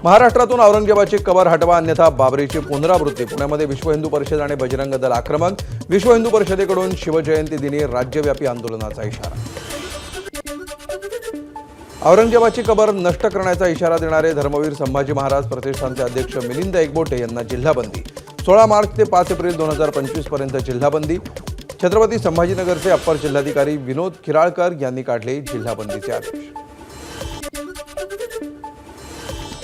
महाराष्ट्रातून औरंगजेबाची कबर हटवा अन्यथा बाबरीची पुनरावृत्ती। पुण्यामध्ये विश्व हिंदू परिषद आणि बजरंग दल आक्रमक। विश्व हिंदू परिषदेकडून शिवजयंती दिनी राज्यव्यापी आंदोलनाचा इशारा। औरंगजेबाची कबर नष्ट करण्याचा इशारा देणारे धर्मवीर संभाजी महाराज प्रतिष्ठानचे अध्यक्ष मिलिंद एकबोटे यांना जिल्हाबंदी। 16 मार्च ते 5 एप्रिल 2025 पर्यंत जिल्हाबंदी। छत्रपती संभाजीनगरचे अप्पर जिल्हाधिकारी विनोद खिराळकर यांनी काढले जिल्हाबंदीचे आदेश।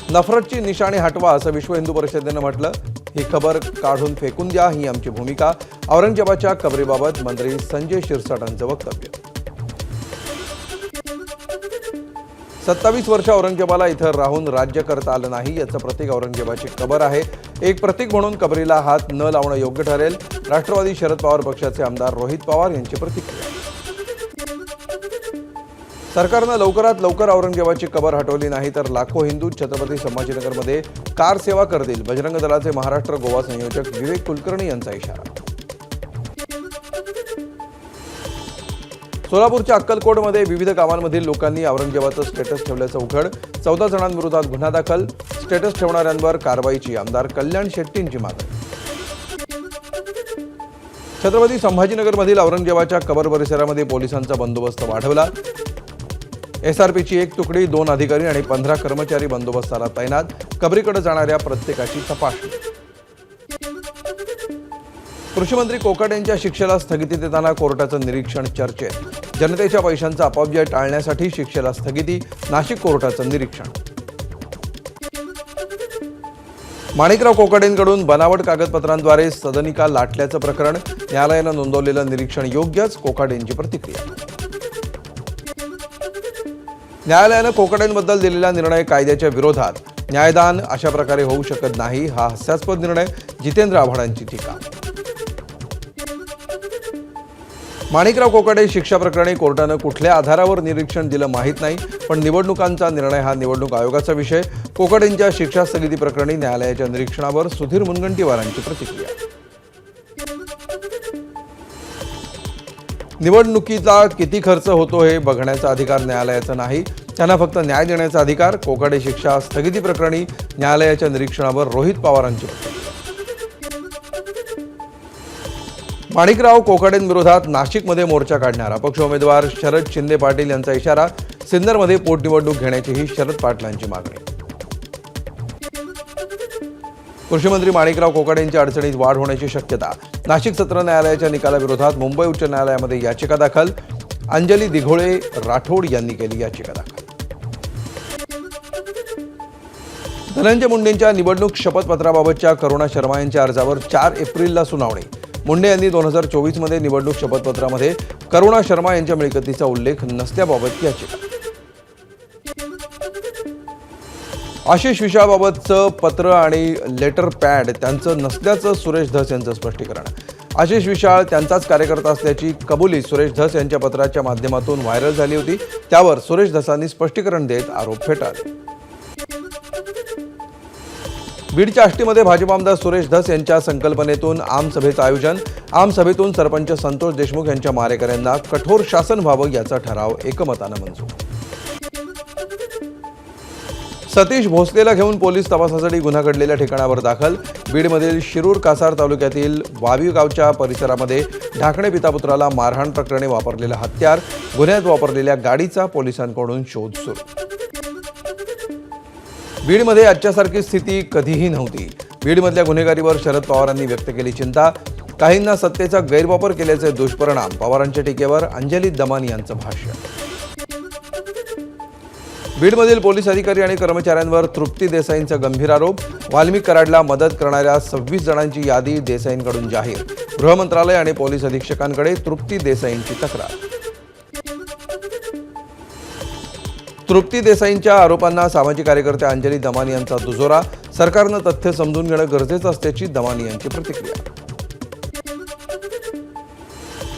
नफरतची निशाणी हटवा असं विश्व हिंदू परिषदेनं म्हटलं। ही खबर काढून फेकून द्या ही आमची भूमिका। औरंगजेबाच्या कबरीबाबत मंत्री संजय शिरसाटांचं वक्तव्य। 27 वर्ष औरंगजेबाला इथं राहून राज्य करता आलं नाही याचं प्रतीक औरंगजेबाची कबर आहे। एक प्रतीक म्हणून कबरीला हात न लावणं योग्य ठरेल। राष्ट्रवादी शरद पवार पक्षाचे आमदार रोहित पवार यांची प्रतिक्रिया। सरकारनं लवकरात लवकर औरंगजेबाची कबर हटवली नाही तर लाखो हिंदू छत्रपती संभाजीनगरमध्ये कार सेवा करतील। बजरंग दलाचे महाराष्ट्र गोवा संयोजक विवेक कुलकर्णी यांचा इशारा। सोलापूरच्या अक्कलकोटमध्ये विविध गावांमधील लोकांनी औरंगजेबाचं स्टेटस ठेवल्याचं उघड। 14 जणांविरोधात गुन्हा दाखल। स्टेटस ठेवणाऱ्यांवर कारवाईची आमदार कल्याण शेट्टींची मागणी। छत्रपती संभाजीनगरमधील औरंगजेबाच्या कबर परिसरामध्ये पोलिसांचा बंदोबस्त वाढवला। एसआरपीची एक तुकडी, 2 अधिकारी आणि 15 कर्मचारी बंदोबस्ताला तैनात। कबरीकडे जाणाऱ्या प्रत्येकाची तपासणी। कृषीमंत्री कोकाटे यांच्या शिक्षेला स्थगिती देताना कोर्टाचं निरीक्षण चर्चेत। जनतेच्या पैशांचा अपव्यय टाळण्यासाठी शिक्षेला स्थगिती, नाशिक कोर्टाचं निरीक्षण। माणिकराव कोकाटेंकडून बनावट कागदपत्रांद्वारे सदनिका लाटल्याचं प्रकरण। न्यायालयानं नोंदवलेलं निरीक्षण योग्यच, कोकाटेंची प्रतिक्रिया। न्यायालयानं कोकाटेंबद्दल दिलेला निर्णय कायद्याच्या विरोधात। न्यायदान अशा प्रकारे होऊ शकत नाही, हा हास्यास्पद निर्णय। जितेंद्र आव्हाडांची टीका। माणिकराव कोकाटे शिक्षा प्रकरणी कोर्टानं कुठल्या आधारावर निरीक्षण दिलं माहीत नाही, पण निवडणुकांचा निर्णय हा निवडणूक आयोगाचा विषय। कोकाटेंच्या शिक्षा स्थगिती प्रकरणी न्यायालयाच्या निरीक्षणावर सुधीर मुनगंटीवारांची प्रतिक्रिया। निवडणुकीचा किती खर्च होतो हे बघण्याचा अधिकार न्यायालयाचा नाही, त्यांना फक्त न्याय देण्याचा अधिकार। कोकाटे शिक्षा स्थगिती प्रकरणी न्यायालयाच्या निरीक्षणावर रोहित पवारांची प्रतिक्रिया। माणिकराव कोकाटेंविरोधात नाशिकमध्ये मोर्चा काढणार। अपक्ष उमेदवार शरद शिंदे पाटील यांचा इशारा। सिन्नरमध्ये पोटनिवडणूक घेण्याचीही शरद पाटलांची मागणी। कृषीमंत्री माणिकराव कोकाटेंच्या अडचणीत वाढ होण्याची शक्यता। नाशिक सत्र न्यायालयाच्या निकालाविरोधात मुंबई उच्च न्यायालयामध्ये याचिका दाखल। अंजली दिघोळे राठोड यांनी केली याचिका दाखल। धनंजय मुंडेंच्या निवडणूक शपथपत्राबाबतच्या करुणा शर्मा यांच्या अर्जावर 4 एप्रिलला सुनावणी। मुंडे यांनी 2024 मध्ये निवडणूक शपथपत्रामध्ये करुणा शर्मा यांच्या मिळकतीचा उल्लेख नसल्याबाबत याचिका। आशिष विशाळबाबतचं पत्र आणि लेटर पॅड त्यांचं नसल्याचं सुरेश धस यांचं स्पष्टीकरण। आशिष विशाळ त्यांचाच कार्यकर्ता असल्याची कबुली सुरेश धस यांच्या पत्राच्या माध्यमातून व्हायरल झाली होती। त्यावर सुरेश धसांनी स्पष्टीकरण देत आरोप फेटाळले। बीडच्या आष्टीमध्ये भाजप आमदार सुरेश धस यांच्या संकल्पनेतून आमसभेचं आयोजन। आमसभेतून सरपंच संतोष देशमुख यांच्या मारेकऱ्यांना कठोर शासन व्हावं याचा ठराव एकमतानं मंजूर। सतीश भोसलेला घेऊन पोलीस तपासासाठी गुन्हा घडलेल्या ठिकाणावर दाखल। बीडमधील शिरूर कासार तालुक्यातील वावी गावच्या परिसरामध्ये ढाकणे पितापुत्राला मारहाण प्रकरणी वापरलेलं हत्यार, गुन्ह्यात वापरलेल्या गाडीचा पोलिसांकडून शोध सुरू। बीडमध्ये आजच्यासारखी स्थिती कधीही नव्हती। बीडमधल्या गुन्हेगारीवर शरद पवारांनी व्यक्त केली चिंता। काहींना सत्तेचा गैरवापर केल्याचे दुष्परिणाम। पवारांच्या टीकेवर अंजली दमानी यांचं भाष्य। बीडमधील पोलीस अधिकारी आणि कर्मचाऱ्यांवर तृप्ती देसाईंचा गंभीर आरोप। वाल्मिक कराडला मदत करणाऱ्या 26 जणांची यादी देसाईंकडून जाहीर। गृहमंत्रालय आणि पोलीस अधीक्षकांकडे तृप्ती देसाईंची तक्रार। तृप्ती देसाईंच्या आरोपांना सामाजिक कार्यकर्त्या अंजली दमानी यांचा दुजोरा। सरकारनं तथ्य समजून घेणं गरजेचं असल्याची दमानी यांची प्रतिक्रिया।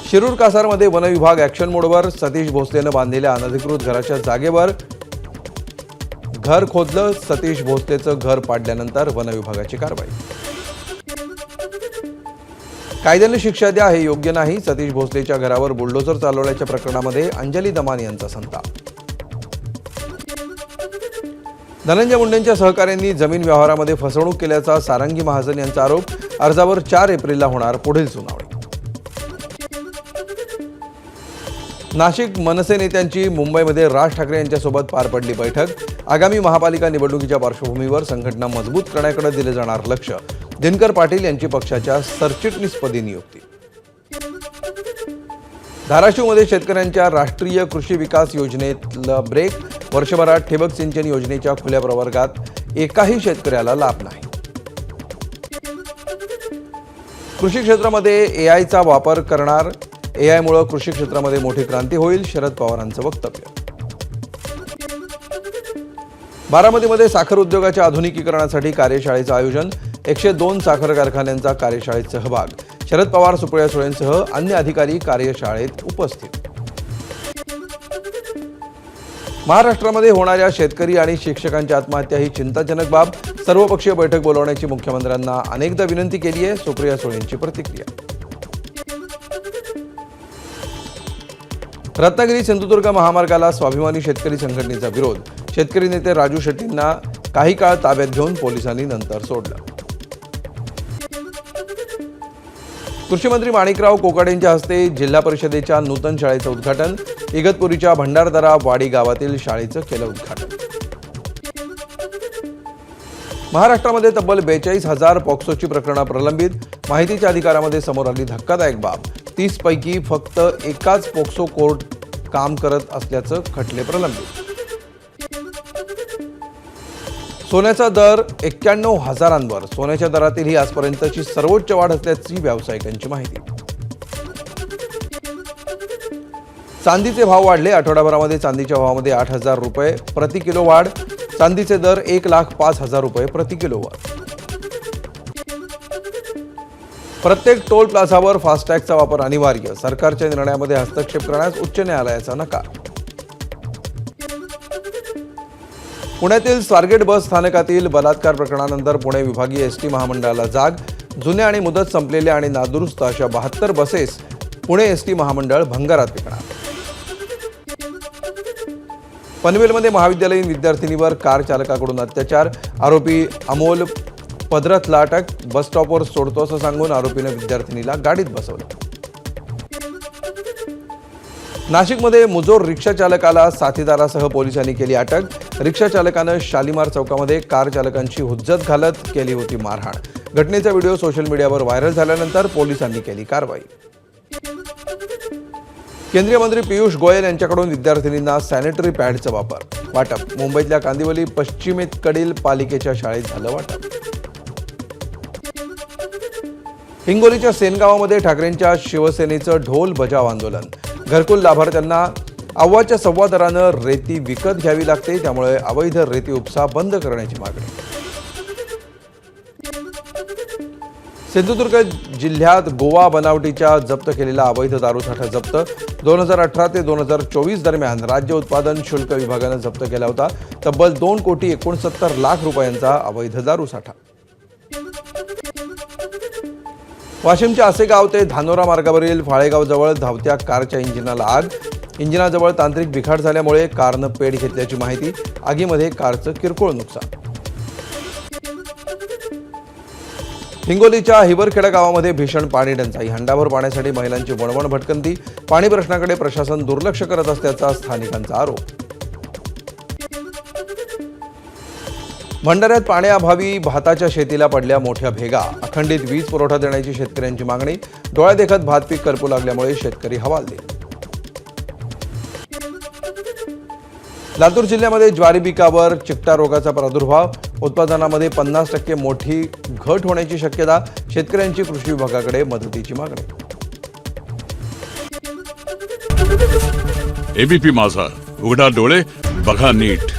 शिरूर कासारमध्ये वन विभाग ॲक्शन मोडवर। सतीश भोसलेनं बांधलेल्या अनधिकृत घराच्या जागेवर घर खोदलं। सतीश भोसलेचं घर पाडल्यानंतर वन विभागाची कारवाई। कायद्याने शिक्षा द्या हे योग्य नाही। सतीश भोसलेच्या घरावर बुलडोझर चालवल्याच्या प्रकरणामध्ये अंजली दमानी यांचा संताप। धनंजय मुंडेंच्या सहकाऱ्यांनी जमीन व्यवहारामध्ये फसवणूक केल्याचा सारंगी महाजन यांचा आरोप. अर्जावर 4 एप्रिलला होणार पुढील सुनावणी. नाशिक मनसे नेत्यांची मुंबईमध्ये राज ठाकरे यांच्यासोबत पार पडली बैठक. आगामी महापालिका निवडणुकीच्या पार्श्वभूमीवर संघटना मजबूत करण्याकडे दिले जाणार लक्ष. दिनकर पाटील यांची पक्षाच्या सरचिटणीसपदी नियुक्ती. धाराशिवमध्ये शेतकऱ्यांच्या राष्ट्रीय कृषी विकास योजनेतला ब्रेक. वर्षभरात ठिबक सिंचन योजनेच्या खुल्या प्रवर्गात एकाही शेतकऱ्याला लाभ नाही. कृषी क्षेत्रामध्ये एआयचा वापर करणार. एआयमुळे कृषी क्षेत्रामध्ये मोठी क्रांती होईल. शरद पवारांचं वक्तव्य. बारामतीमध्ये साखर उद्योगाच्या आधुनिकीकरणासाठी कार्यशाळेचं आयोजन. 102 साखर कारखान्यांचा कार्यशाळेत सहभाग. शरद पवार, सुप्रिया सुळेंसह अन्य अधिकारी कार्यशाळेत उपस्थित. महाराष्ट्रामध्ये होणाऱ्या शेतकरी आणि शिक्षकांच्या आत्महत्या ही चिंताजनक बाब. सर्वपक्षीय बैठक बोलवण्याची मुख्यमंत्र्यांना अनेकदा विनंती केली आहे. सुप्रिया सुळेंची प्रतिक्रिया. रत्नागिरी सिंधुदुर्ग महामार्गाला स्वाभिमानी शेतकरी संघटनेचा विरोध. शेतकरी नेते राजू शेट्टींना काही काळ ताब्यात घेऊन पोलिसांनी नंतर सोडलं. कृषी मंत्री माणिकराव कोकाटे यांच्या हस्ते जिल्हा परिषदेच्या नूतन शाळेचं उद्घाटन. इगतपुरीच्या भंडारदरा वाडी गावातील शाळेचं केलं उद्घाटन. महाराष्ट्रामध्ये तब्बल 42,000 पॉक्सोची प्रकरणं प्रलंबित. माहितीच्या अधिकारामध्ये समोर आली धक्कादायक बाब. 30 पैकी फक्त एकाच पॉक्सो कोर्ट काम करत असल्याचं खटले प्रलंबित. सोन्याचा दर 91,000वर. सोन्याच्या दरातील ही आजपर्यंतची सर्वोच्च वाढ असल्याची व्यावसायिकांची माहिती. चांदीचे भाव वाढले. आठवड्याभरामध्ये चांदीच्या भावामध्ये 8,000 रुपये प्रति किलो वाढ. चांदीचे दर 1,05,000 रुपये प्रति किलोवर. प्रत्येक टोल प्लाझावर फास्टॅगचा वापर अनिवार्य. सरकारच्या निर्णयामध्ये हस्तक्षेप करण्यास उच्च न्यायालयाचा नकार. पुण्यातील स्वारगेट बस स्थानकातील बलात्कार प्रकरणानंतर पुणे विभागीय एसटी महामंडळाला जाग. जुन्या आणि मुदत संपलेल्या आणि नादुरुस्त अशा 72 बसेस पुणे एसटी महामंडळ भंगारात विकणार. पनवेलमध्ये महाविद्यालयीन विद्यार्थिनीवर कार चालकाकडून अत्याचार. आरोपी अमोल पदरथला अटक. बस स्टॉपवर सोडतो असं सांगून आरोपीने विद्यार्थिनीला गाडीत बसवलं. नाशिकमध्ये मुजोर रिक्षा चालकाला साथीदारासह पोलिसांनी केली अटक. रिक्षा चालकानं शालिमार चौकामध्ये कार चालकांची हुज्जत घालत केली होती मारहाण. घटनेचा व्हिडिओ सोशल मीडियावर व्हायरल झाल्यानंतर पोलिसांनी केली कारवाई. केंद्रीय मंत्री पियुष गोयल यांच्याकडून विद्यार्थिनींना सॅनिटरी पॅडचं वाटप. मुंबईतल्या कांदिवली पश्चिमेकडील पालिकेच्या शाळेत झालं वाटप. हिंगोलीच्या सेनगावामध्ये ठाकरेंच्या शिवसेनेचं ढोल बजाव आंदोलन. घरकुल लाभार्थ्यांना अव्वाच्या सव्वा दरानं रेती विकत घ्यावी लागते. त्यामुळे अवैध रेती उपसा बंद करण्याची मागणी. सिंधुदुर्ग जिल्ह्यात गोवा बनावटीच्या जप्त केलेला अवैध दारूसाठा जप्त. 2018 ते 2024 दरम्यान राज्य उत्पादन शुल्क विभागानं जप्त केला होता. तब्बल 2,69,00,000 रुपयांचा अवैध दारूसाठा. वाशिमच्या आसेगाव ते धानोरा मार्गावरील फाळेगावजवळ धावत्या कारच्या इंजिनाला आग. इंजिनाजवळ तांत्रिक बिघाड झाल्यामुळे कारनं पेट घेतल्याची माहिती. आगीमध्ये कारचं किरकोळ नुकसान. हिंगोलीच्या हिवरखेडा गावामध्ये भीषण पाणी टंचाई. हंडाभर पाण्यासाठी महिलांची वणवण भटकंती. पाणी प्रश्नाकडे प्रशासन दुर्लक्ष करत असल्याचा स्थानिकांचा आरोप. भंडाऱ्यात पाण्याअभावी भाताच्या शेतीला पडल्या मोठ्या भेगा. अखंडित वीज पुरवठा देण्याची शेतकऱ्यांची मागणी. डोळ्यादेखत भात पीक करपू लागल्यामुळे शेतकरी हवालदिल. लातूर जिल्ह्यामध्ये ज्वारी पिकावर चिकटा रोगाचा प्रादुर्भाव. उत्पादनामध्ये 50% मोठी घट होण्याची शक्यता. शेतकऱ्यांची कृषी विभागाकडे मदतीची मागणी. एबीपी माझा, उघडा डोळे बघा नीट.